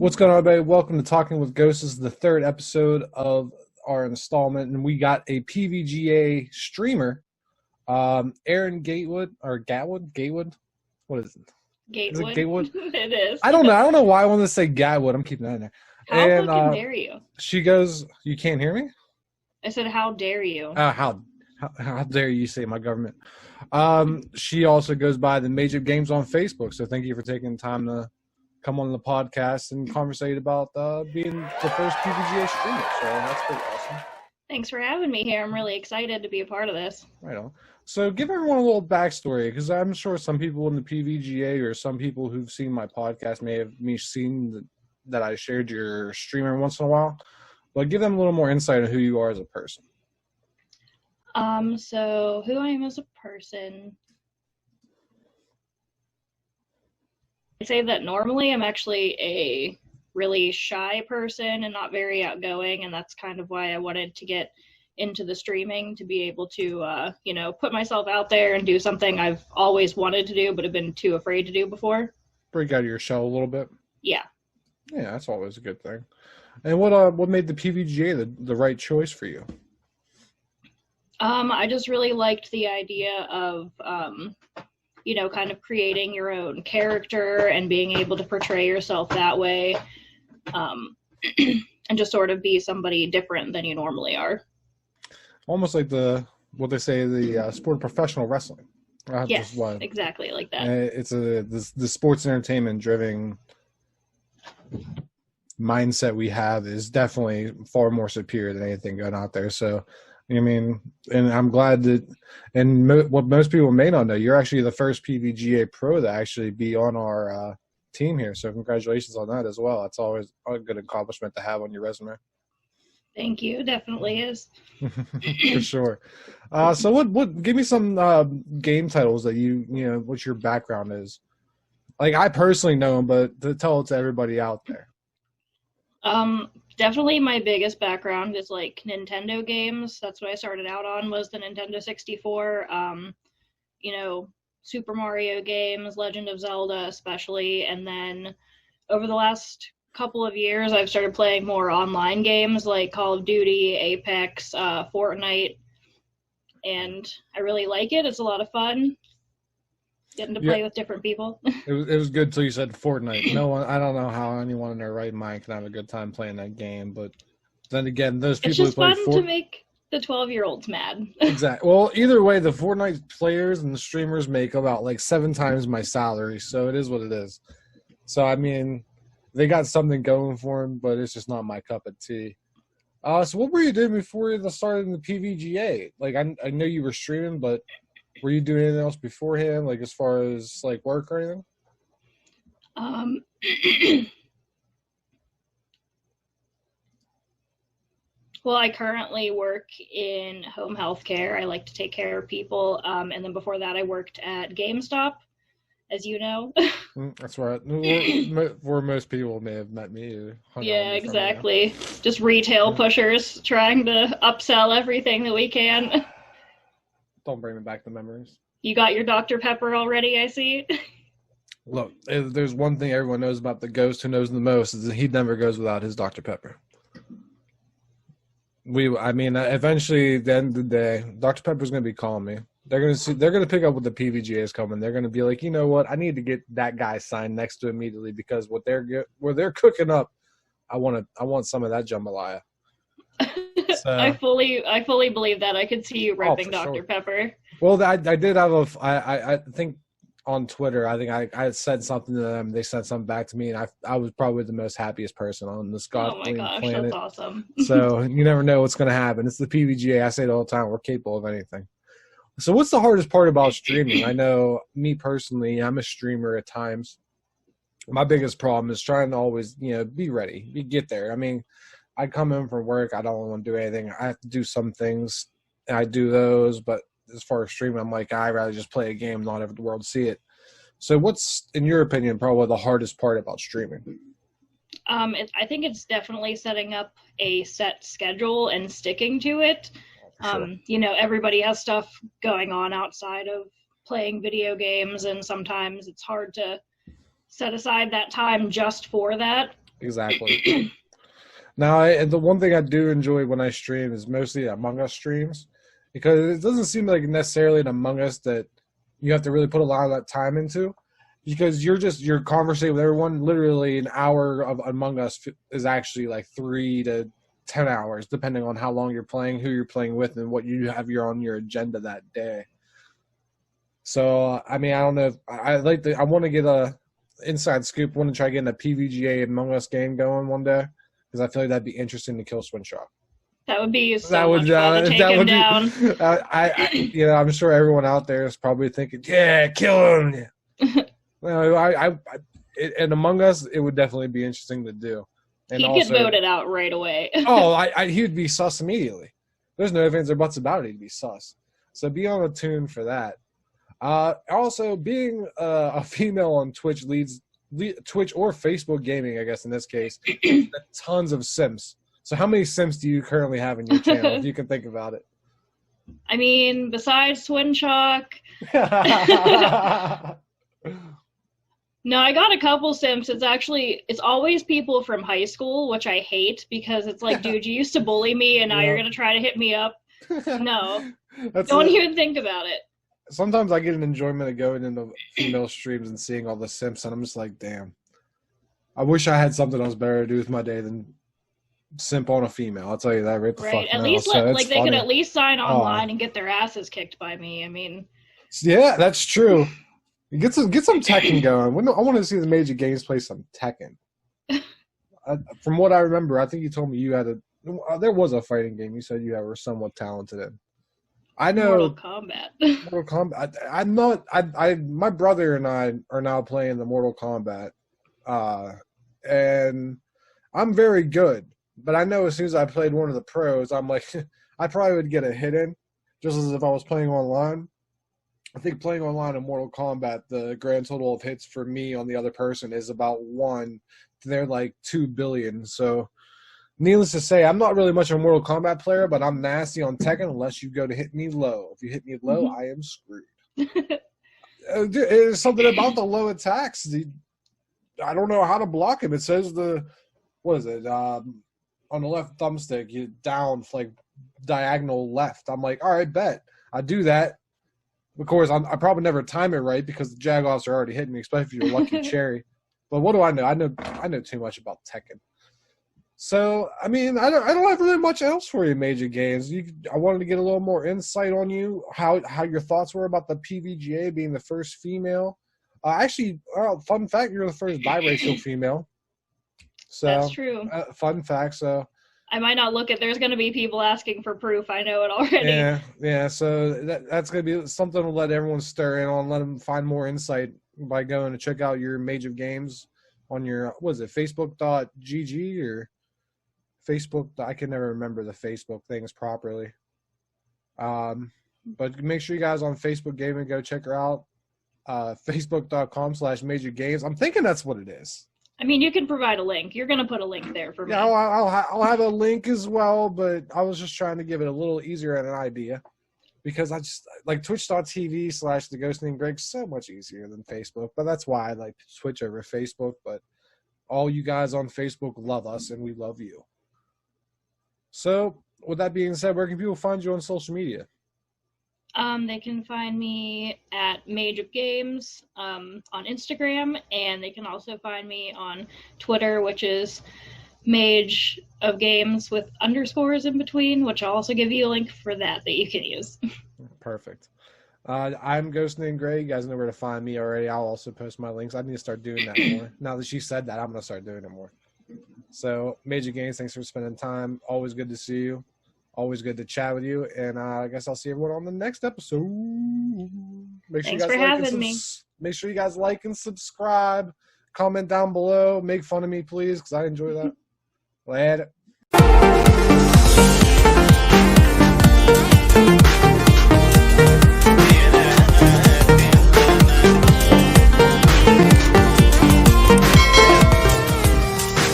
What's going on, everybody? Welcome to Talking with Ghosts. This is the third episode of our installment, and we got a PVGA streamer, Aaron Gatewood, or Gatewood? What is it? Gatewood. Is it Gatewood? It is. I don't know. I don't know why I want to say Gatwood. I'm keeping that in there. How fucking dare you? She goes, "You can't hear me?" I said, "How dare you?" How dare you say my government? She also goes by the MageOfGames on Facebook. So thank you for taking time to come on the podcast and conversate about being the first PVGA streamer. So that's pretty awesome. Thanks for having me here. I'm really excited to be a part of this. Right on. So give everyone a little backstory, because I'm sure some people in the PVGA or some people who've seen my podcast may have seen that I shared your streamer once in a while. But give them a little more insight on who you are as a person. So who I am as a person. I say that normally I'm actually a really shy person and not very outgoing, and that's kind of why I wanted to get into the streaming, to be able to, put myself out there and do something I've always wanted to do but have been too afraid to do before. Break out of your shell a little bit. Yeah. Yeah, that's always a good thing. And what made the PVGA the right choice for you? I just really liked the idea of, kind of creating your own character and being able to portray yourself that way, and just sort of be somebody different than you normally are. Almost like the sport of professional wrestling. Yes, exactly like that. It's the sports entertainment driven mindset we have is definitely far more superior than anything going out there. So, I mean, and I'm glad that, and what most people may not know, you're actually the first PVGA pro to actually be on our team here. So congratulations on that as well. That's always a good accomplishment to have on your resume. Thank you. Definitely is. For sure. So what, give me some game titles that what your background is. Like, I personally know them, but to tell it to everybody out there. Definitely my biggest background is like Nintendo games. That's what I started out on, was the Nintendo 64. Super Mario games, Legend of Zelda especially, and then over the last couple of years I've started playing more online games like Call of Duty, Apex, Fortnite, and I really like it. It's a lot of fun getting to play with different people. It was good till you said Fortnite. I don't know how anyone in their right mind can have a good time playing that game, but then again, those people who play It's just fun to make the 12-year-olds mad. Exactly. Well, either way, the Fortnite players and the streamers make about like 7 times my salary, so it is what it is. So, I mean, they got something going for them, but it's just not my cup of tea. So what were you doing before you started in the PVGA? Like, I know you were streaming, but were you doing anything else beforehand, like as far as like work or anything? Well, I currently work in home health care. I like to take care of people. And then before that, I worked at GameStop, as you know. That's right. Where most people may have met me. Yeah, exactly. Just retail pushers trying to upsell everything that we can. Don't bring me back to memories. You got your Dr. Pepper already, I see. Look, there's one thing everyone knows about the ghost who knows the most, is that he never goes without his Dr. Pepper. Eventually, at the end of the day, Dr. Pepper's going to be calling me. They're going to pick up what the PVGA is coming. They're going to be like, you know what? I need to get that guy signed next to immediately, because what they're cooking up, I want some of that jambalaya. So, I fully believe that. I could see you repping Dr. Sure. Pepper. Well, I did have I think on Twitter, I think I said something to them. They sent something back to me, and I was probably the most happiest person on this goddamn planet. Oh my gosh, that's awesome. So you never know what's going to happen. It's the PVGA. I say it all the time. We're capable of anything. So what's the hardest part about streaming? I know, me personally, I'm a streamer at times. My biggest problem is trying to always, be ready. You get there. I mean, I come in from work. I don't want to do anything. I have to do some things, and I do those. But as far as streaming, I'm like, I'd rather just play a game, not have the world see it. So what's, in your opinion, probably the hardest part about streaming? I think it's definitely setting up a set schedule and sticking to it. Sure. Everybody has stuff going on outside of playing video games, and sometimes it's hard to set aside that time just for that. Exactly. Now, the one thing I do enjoy when I stream is mostly Among Us streams, because it doesn't seem like necessarily an Among Us that you have to really put a lot of that time into, because you're conversating with everyone. Literally, an hour of Among Us is actually like 3 to 10 hours, depending on how long you're playing, who you're playing with, and what you have on your agenda that day. So, I mean, I don't know if I want to get a inside scoop. Want to try getting a PVGA Among Us game going one day, because I feel like that'd be interesting to kill Swinshaw. That would be so much fun to take him down. I'm sure everyone out there is probably thinking, yeah, kill him. And Among Us, it would definitely be interesting to do. And he'd get voted out right away. He would be sus immediately. There's no ifs, ands, or buts about it. He'd be sus. So be on the tune for that. Also, being a female on Twitch Twitch or Facebook gaming, I guess in this case, tons of simps. So how many simps do you currently have in your channel, if you can think about it? I mean, besides Swinshock. No, I got a couple simps. It's always people from high school, which I hate, because it's like, dude, you used to bully me and now you're going to try to hit me up. No, don't even think about it. Sometimes I get an enjoyment of going into female streams and seeing all the simps, and I'm just like, damn. I wish I had something else better to do with my day than simp on a female. I'll tell you that right the fuck At now. least they could at least sign online and get their asses kicked by me. I mean, yeah, that's true. Get some Tekken going. I want to see the MageOfGames play some Tekken. From what I remember, I think you told me there was a fighting game you said you were somewhat talented in. I know Mortal Kombat. Mortal Kombat. I'm not. My brother and I are now playing the Mortal Kombat, and I'm very good. But I know as soon as I played one of the pros, I'm like, I probably would get a hit in, just as if I was playing online. I think playing online in Mortal Kombat, the grand total of hits for me on the other person is about 1. They're like 2 billion. So, needless to say, I'm not really much of a Mortal Kombat player, but I'm nasty on Tekken unless you go to hit me low. If you hit me low, I am screwed. There's something about the low attacks. I don't know how to block him. It says what is it? On the left thumbstick, you down like diagonal left. I'm like, all right, bet. I do that. Of course, I probably never time it right because the Jagoffs are already hitting me, especially if you're Lucky Cherry. But what do I know? I know too much about Tekken. So, I mean, I don't have really much else for you, MageOfGames. I wanted to get a little more insight on you, how your thoughts were about the PVGA being the first female. Fun fact, you're the first biracial female. So that's true. Fun fact. So I might not look at. There's going to be people asking for proof. I know it already. Yeah. So that's going to be something to let everyone stir in on, let them find more insight by going to check out your MageOfGames on your Facebook.gg or Facebook. I can never remember the Facebook things properly. But make sure you guys on Facebook Gaming go check her out. Facebook.com/MageOfGames. I'm thinking that's what it is. I mean, you can provide a link. You're going to put a link there for me. Yeah, I'll have a link as well, but I was just trying to give it a little easier and an idea because I just like twitch.tv/the Ghost Named Greg so much easier than Facebook, but that's why I like Twitch over Facebook. But all you guys on Facebook love us and we love you. So with that being said, where can people find you on social media? They can find me at MageOfGames on Instagram, and they can also find me on Twitter, which is MageOfGames with underscores in between, which I'll also give you a link for that you can use. Perfect. I'm Ghost Named Greg. You guys know where to find me already. I'll also post my links. I need to start doing that more. Now that she said that, I'm going to start doing it more. So, MageOfGames, thanks for spending time. Always good to see you. Always good to chat with you, and I guess I'll see everyone on the next episode. Thanks for having me. Make sure you guys like and subscribe. Comment down below. Make fun of me, please, because I enjoy that. Later.